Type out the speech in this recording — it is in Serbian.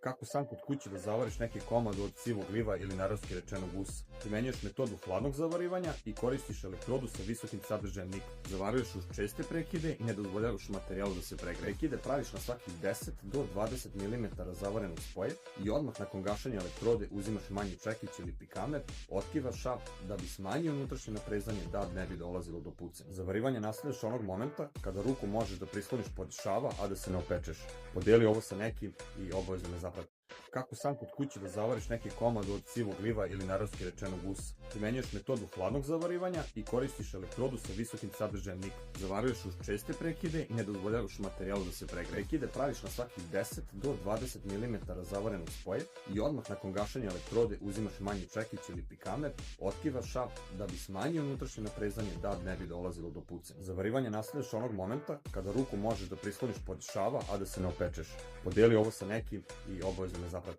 Kako sam kod kuće da zavariš neki komad od sivog liva ili narodski rečeno gusa? Primenjuješ metodu hladnog zavarivanja i koristiš elektrodu sa visokim sadržajem nikla. Zavaruješ uz česte prekide i ne dozvoljavaš materijalu da se pregreje. Prekide praviš na svakih 10 do 20 mm zavarenog spoje i odmah nakon gašanja elektrode uzimaš manji čekić ili pikamer, otkivaš šav da bi smanjio unutrašnje naprezanje da ne bi dolazilo do pucanja. Zavarivanje nastavljaš onog momenta kada ruku možeš da prisloniš pod šava, a da se ne opečeš. Podijeli ovo sa nekim i obavezno me zaprati. Kako sam kod kuće da zavariš neki komad od sivog liva ili narodski rečeno gusa? Primenjuješ metodu hladnog zavarivanja i koristiš elektrodu sa visokim sadržajem nikla. Zavaruješ uz česte prekide i ne dozvoljavaš materijalu da se pregreje. Prekide praviš na svakih 10 do 20 mm zavarenog spoje i odmah nakon gašanja elektrode uzimaš manji čekić ili pikamer, otkivaš šav da bi smanjio unutrašnje naprezanje da ne bi dolazilo do pucanja. Zavarivanje nastavljaš onog momenta kada ruku možeš da prisloniš pod šava, a da se ne opečeš. Podijeli ovo sa nekim i obavezno me zaprati.